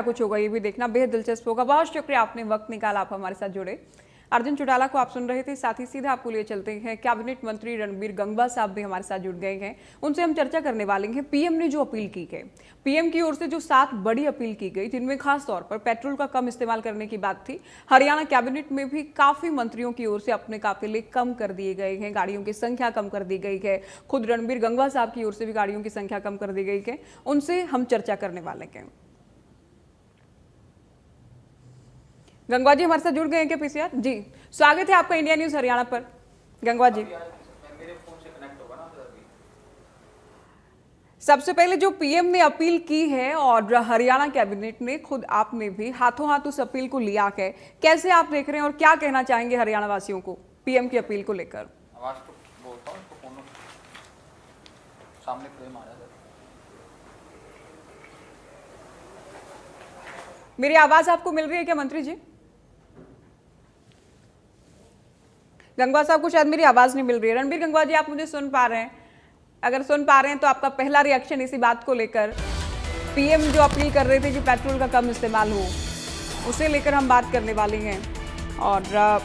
कुछ होगा ये भी देखना बेहद दिलचस्प होगा। बहुत शुक्रिया, आपने वक्त निकाला, आप हमारे साथ जुड़े। अर्जुन चौटाला को आप सुन रहे थे। साथ ही सीधा आपको लिए चलते हैं, कैबिनेट मंत्री रणबीर गंगवा साहब भी हमारे साथ जुड़ गए हैं। उनसे हम चर्चा करने वाले हैं। पीएम ने जो अपील की है, पीएम की ओर से जो 7 बड़ी अपील की गई, जिनमें खास तौर पर पेट्रोल का कम इस्तेमाल करने की बात थी। हरियाणा कैबिनेट में भी काफी मंत्रियों की ओर से अपने काफिले कम कर दिए गए हैं, गाड़ियों की संख्या कम कर दी गई है। खुद रणबीर गंगवा साहब की ओर से भी गाड़ियों की संख्या कम कर दी गई है। उनसे हम चर्चा करने वाले हैं। गंगवा जी हमारे साथ जुड़ गए हैं क्या पीसीआर जी? स्वागत है आपका इंडिया न्यूज हरियाणा पर। गंगवा जी, सबसे पहले जो पीएम ने अपील की है और हरियाणा कैबिनेट ने खुद आपने भी हाथों हाथ उस अपील को लिया है, कैसे आप देख रहे हैं और क्या कहना चाहेंगे हरियाणा वासियों को पीएम की अपील को लेकर? आवाज तो बोलता हूं, फोन सामने फ्रेम आ रहा है। मेरी आवाज आपको मिल रही है क्या मंत्री जी? गंगवा साहब को शायद मेरी आवाज नहीं मिल रही है। रणबीर गंगवा जी, आप मुझे सुन पा रहे हैं? अगर सुन पा रहे हैं तो आपका पहला रिएक्शन इसी बात को लेकर, पीएम जो अपील कर रहे थे कि पेट्रोल का कम इस्तेमाल हो, उसे लेकर हम बात करने वाले हैं। और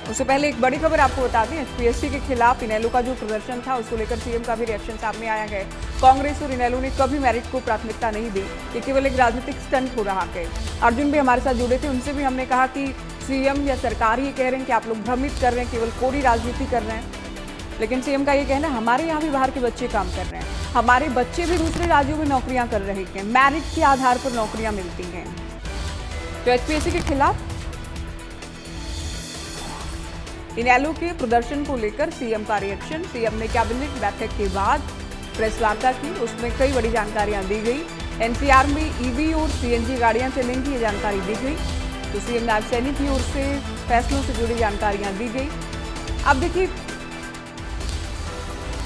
उससे पहले एक बड़ी खबर आपको बता दें, एचपीएससी के खिलाफ इनेलो का जो प्रदर्शन था उसको लेकर सीएम का भी रिएक्शन सामने आया है। कांग्रेस और इनेलो ने कभी मेरिट को प्राथमिकता नहीं दी, ये केवल एक राजनीतिक स्टंट हो रहा है। अर्जुन भी हमारे साथ जुड़े थे, उनसे भी हमने कहा कि सीएम या सरकार ये कह रहे हैं कि आप लोग भ्रमित कर रहे हैं, केवल कोरी राजनीति कर रहे हैं। लेकिन सीएम का ये कहना है हमारे यहाँ भी बाहर के बच्चे काम कर रहे हैं, हमारे बच्चे भी दूसरे राज्यों में नौकरियां कर रहे हैं, मेरिट के आधार पर नौकरियां मिलती हैं। तो एचपीएससी के खिलाफ इनेलो के प्रदर्शन को लेकर सीएम का रिएक्शन। सीएम ने कैबिनेट बैठक के बाद प्रेस वार्ता की, उसमें कई बड़ी जानकारियां दी गई। एनसीआर में ईवी और सीएनजी गाड़ियां चलेंगी, ये जानकारी दी गई। तो सीएम नायब सैनी की ओर से फैसलों से जुड़ी जानकारियां दी गई। अब देखिए,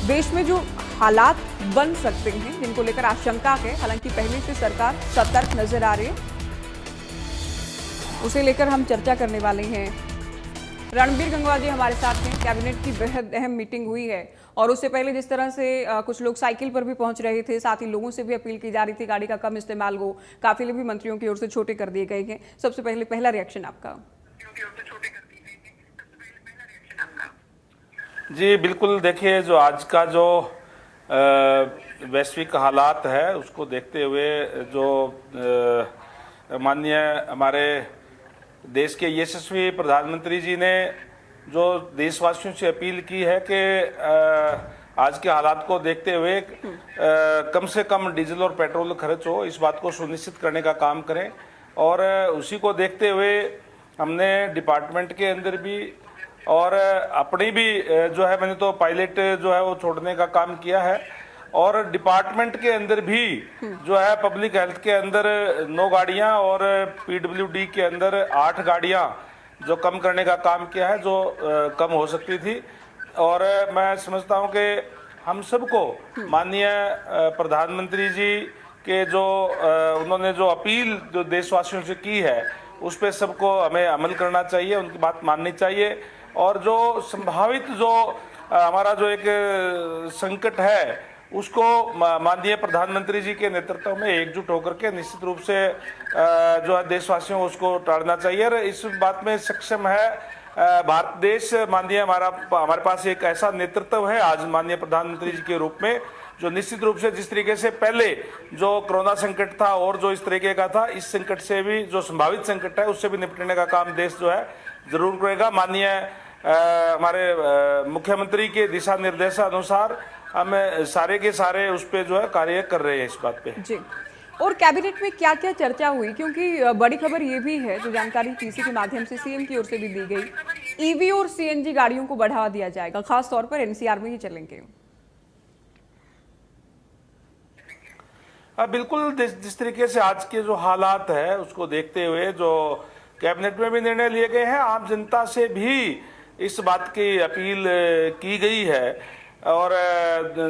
देश में जो हालात बन सकते हैं जिनको लेकर आशंका है, हालांकि पहले से सरकार सतर्क नजर आ रही है, उसे लेकर हम चर्चा करने वाले हैं। रणबीर गंगवा जी हमारे साथ हैं। कैबिनेट की बेहद अहम मीटिंग हुई है और उससे पहले जिस तरह से कुछ लोग साइकिल पर भी पहुंच रहे थे, साथ ही लोगों से भी अपील की जा रही थी गाड़ी का कम इस्तेमाल हो, काफिले भी मंत्रियों की ओर से छोटे कर दिए गए हैं। सबसे पहले पहला रिएक्शन आपका? जी बिल्कुल, देखिए जो आज का जो वैश्विक हालात है उसको देखते हुए जो माननीय हमारे देश के यशस्वी प्रधानमंत्री जी ने जो देशवासियों से अपील की है कि आज के हालात को देखते हुए कम से कम डीजल और पेट्रोल खर्च हो, इस बात को सुनिश्चित करने का काम करें। और उसी को देखते हुए हमने डिपार्टमेंट के अंदर भी और अपनी भी जो है, मैंने तो पायलट जो है वो छोड़ने का काम किया है। और डिपार्टमेंट के अंदर भी जो है पब्लिक हेल्थ के अंदर 9 गाड़ियां और पीडब्ल्यूडी के अंदर 8 गाड़ियां जो कम करने का काम किया है, जो कम हो सकती थी। और मैं समझता हूं कि हम सबको माननीय प्रधानमंत्री जी के जो उन्होंने जो अपील जो देशवासियों से की है उस पर सबको हमें अमल करना चाहिए, उनकी बात माननी चाहिए। और जो संभावित जो हमारा जो एक संकट है उसको माननीय प्रधानमंत्री जी के नेतृत्व में एकजुट होकर के निश्चित रूप से जो है देशवासियों को उसको टालना चाहिए। और इस बात में सक्षम है भारत देश। माननीय हमारे पास एक ऐसा नेतृत्व है आज माननीय प्रधानमंत्री जी के रूप में, जो निश्चित रूप से जिस तरीके से पहले जो कोरोना संकट था और जो इस तरीके का था, इस संकट से भी जो संभावित संकट है उससे भी निपटने का काम देश जो है जरूर करेगा। माननीय हमारे मुख्यमंत्री के दिशा निर्देशानुसार हम सारे के सारे उस पे जो है कार्य कर रहे हैं इस बात पे जी। और कैबिनेट में क्या क्या चर्चा हुई, क्योंकि बड़ी खबर ये भी है जो जानकारी टीसी के माध्यम से सीएम की ओर से भी दी गई, ईवी और सीएनजी गाड़ियों को बढ़ावा दिया जाएगा, खास तौर पर एनसीआर में ही चलेंगे। बिल्कुल, जिस तरीके से आज के जो हालात है उसको देखते हुए जो कैबिनेट में भी निर्णय लिए गए हैं, आम जनता से भी इस बात की अपील की गई है। और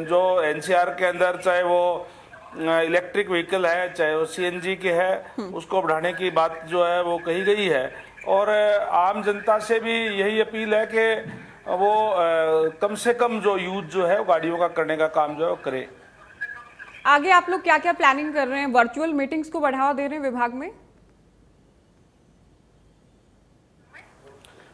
जो एनसीआर के अंदर चाहे वो इलेक्ट्रिक व्हीकल है चाहे वो सीएनजी के है, उसको बढ़ाने की बात जो है वो कही गई है। और आम जनता से भी यही अपील है कि वो कम से कम जो यूज जो है वो गाड़ियों का करने का काम जो है वो करे। आगे आप लोग क्या क्या प्लानिंग कर रहे हैं? वर्चुअल मीटिंग्स को बढ़ावा दे रहे हैं विभाग में?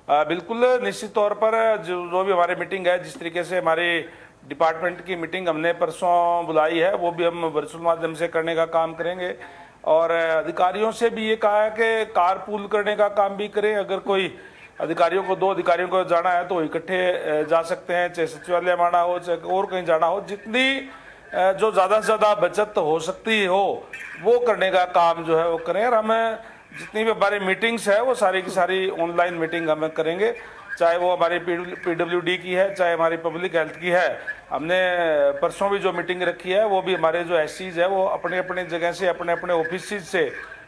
बिल्कुल निश्चित तौर पर जो भी हमारी मीटिंग है, जिस तरीके से हमारी डिपार्टमेंट की मीटिंग हमने परसों बुलाई है, वो भी हम वर्चुअल माध्यम से करने का काम करेंगे। और अधिकारियों से भी ये कहा है कि कारपूल करने का काम भी करें। अगर कोई अधिकारियों को, 2 अधिकारियों को जाना है तो इकट्ठे जा सकते हैं, चाहे सचिवालय जाना हो चाहे और कहीं जाना हो। जितनी जो ज़्यादा से ज़्यादा बचत हो सकती हो वो करने का काम जो है वो करें। और हम जितनी भी हमारी मीटिंग्स है वो सारी की सारी ऑनलाइन मीटिंग हम करेंगे, चाहे वो हमारी PWD की है, चाहे हमारी पब्लिक हेल्थ की है। हमने परसों भी जो मीटिंग रखी है वो भी हमारे जो SCs है वो अपने अपने जगह से, अपने अपने ऑफिस से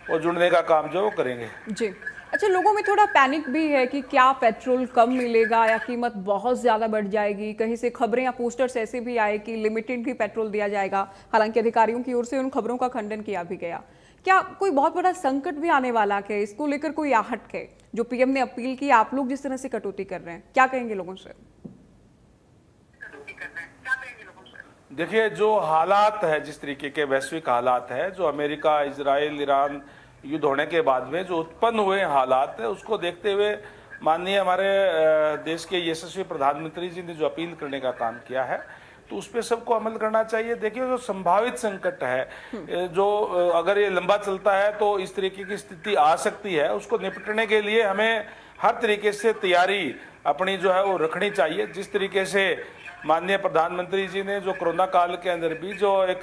वो जुड़ने का काम जो वो करेंगे। जी, अच्छा, लोगों में थोड़ा पैनिक भी है कि क्या पेट्रोल कम मिलेगा या कीमत बहुत ज़्यादा बढ़ जाएगी। कहीं से खबरें या पोस्टर्स ऐसे भी आए कि लिमिटेड ही पेट्रोल दिया जाएगा। हालांकि अधिकारियों की ओर से उन खबरों का खंडन किया भी गया। क्या कोई बहुत बड़ा संकट भी आने वाला है? इसको लेकर कोई आहट है? जो PM ने अपील की, आप लोग जिस तरह से कटौती कर रहे हैं, क्या कहेंगे लोगों से? देखिए, जो हालात है, जिस तरीके के वैश्विक हालात है, जो अमेरिका, इजराइल, ईरान युद्ध होने के बाद में जो उत्पन्न हुए हालात है, उसको देखते हुए माननीय हमारे देश के यशस्वी प्रधानमंत्री जी ने जो अपील करने का काम किया है, तो उस पर सबको अमल करना चाहिए। देखिए, जो संभावित संकट है, जो अगर ये लंबा चलता है तो इस तरीके की स्थिति आ सकती है, उसको निपटने के लिए हमें हर तरीके से तैयारी अपनी जो है वो रखनी चाहिए। जिस तरीके से माननीय प्रधानमंत्री जी ने जो कोरोना काल के अंदर भी जो एक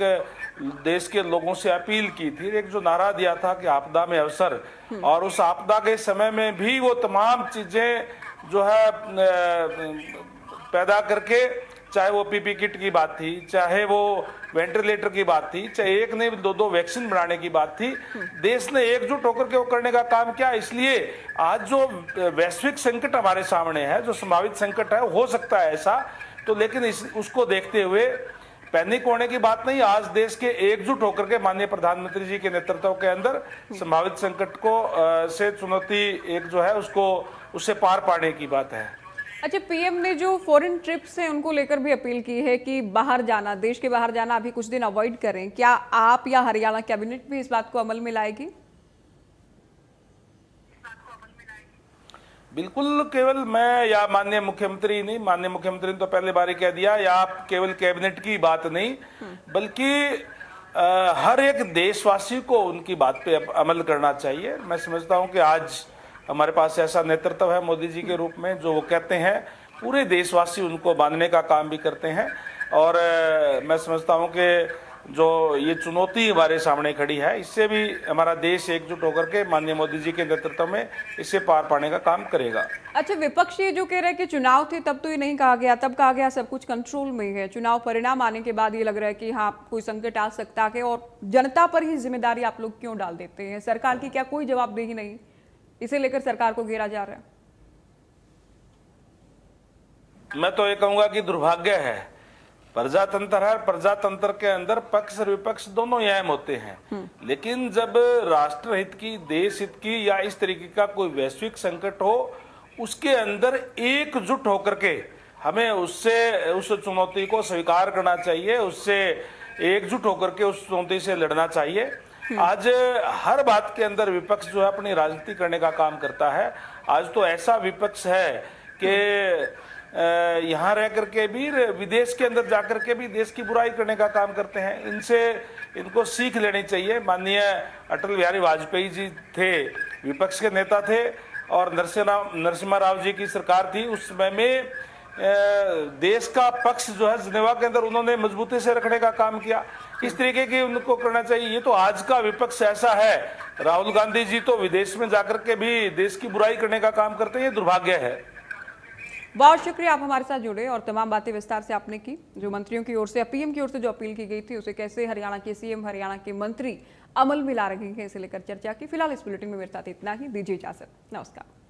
देश के लोगों से अपील की थी, एक जो नारा दिया था कि आपदा में अवसर, और उस आपदा के समय में भी वो तमाम चीजें जो है पैदा करके, चाहे वो PP किट की बात थी, चाहे वो वेंटिलेटर की बात थी, चाहे एक नहीं 2 वैक्सीन बनाने की बात थी, देश ने एकजुट होकर के वो करने का काम किया। इसलिए आज जो वैश्विक संकट हमारे सामने है, जो संभावित संकट है, हो सकता है ऐसा तो, लेकिन उसको देखते हुए पैनिक होने की बात नहीं। आज देश के एकजुट होकर के माननीय प्रधानमंत्री जी के नेतृत्व के अंदर संभावित संकट को से चुनौती एक जो है उसको उससे पार पाने की बात है। अच्छा, PM ने जो फॉरेन ट्रिप्स हैं उनको लेकर भी अपील की है कि बाहर जाना, देश के बाहर जाना अभी कुछ दिन अवॉइड करें। क्या आप या हरियाणा कैबिनेट भी इस बात को अमल में लाएगी? बिल्कुल, केवल मैं या माननीय मुख्यमंत्री नहीं, माननीय मुख्यमंत्री ने तो पहले बार ही कह दिया, या आप केवल कैबिनेट की बात नहीं, बल्कि हर एक देशवासी को उनकी बात पे अमल करना चाहिए। मैं समझता हूं कि आज हमारे पास ऐसा नेतृत्व है मोदी जी के रूप में, जो वो कहते हैं पूरे देशवासी उनको मानने का काम भी करते हैं। और मैं समझता हूं कि जो ये चुनौती हमारे सामने खड़ी है, इससे भी हमारा देश एकजुट होकर के माननीय मोदी जी के नेतृत्व में इससे पार पाने का काम करेगा। अच्छा, विपक्ष ये जो कह रहा है कि चुनाव थे तब तो ये नहीं कहा गया, तब कहा गया सब कुछ कंट्रोल में है, चुनाव परिणाम आने के बाद ये लग रहा है कि हाँ कोई संकट आ सकता है, और जनता पर ही जिम्मेदारी आप लोग क्यों डाल देते हैं? सरकार की क्या कोई जवाबदेही नहीं? इसे लेकर सरकार को घेरा जा रहा है। मैं तो ये कहूंगा कि दुर्भाग्य है, प्रजातंत्र है, प्रजातंत्र के अंदर पक्ष और विपक्ष दोनों अहम होते हैं, लेकिन जब राष्ट्र हित की, देश हित की या इस तरीके का कोई वैश्विक संकट हो, उसके अंदर एकजुट होकर के हमें उससे उस चुनौती को स्वीकार करना चाहिए, उससे एकजुट होकर के उस चुनौती से लड़ना चाहिए। आज हर बात के अंदर विपक्ष जो है अपनी राजनीति करने का काम करता है। आज तो ऐसा विपक्ष है कि यहाँ रह करके भी, विदेश के अंदर जाकर के भी देश की बुराई करने का काम करते हैं। इनको सीख लेनी चाहिए। माननीय अटल बिहारी वाजपेयी जी थे, विपक्ष के नेता थे, और नरसिम्हा राव जी की सरकार थी। उस समय में देश का पक्ष जो है जिनेवा के अंदर उन्होंने मजबूती से रखने का काम किया। इस तरीके की उनको करना चाहिए। ये तो आज का विपक्ष ऐसा है। राहुल गांधी जी तो विदेश में जाकर के भी देश की बुराई करने का काम करते हैं, ये दुर्भाग्य है। बहुत शुक्रिया, आप हमारे साथ जुड़े और तमाम बातें विस्तार से आपने की। जो मंत्रियों की ओर से, PM की ओर से जो अपील की गई थी, उसे कैसे हरियाणा के CM, हरियाणा के मंत्री अमल में ला रहे हैं, इसे लेकर चर्चा की। फिलहाल इस बुलेटिन में मेरे साथ इतना ही। दीजिए इजाजत, नमस्कार।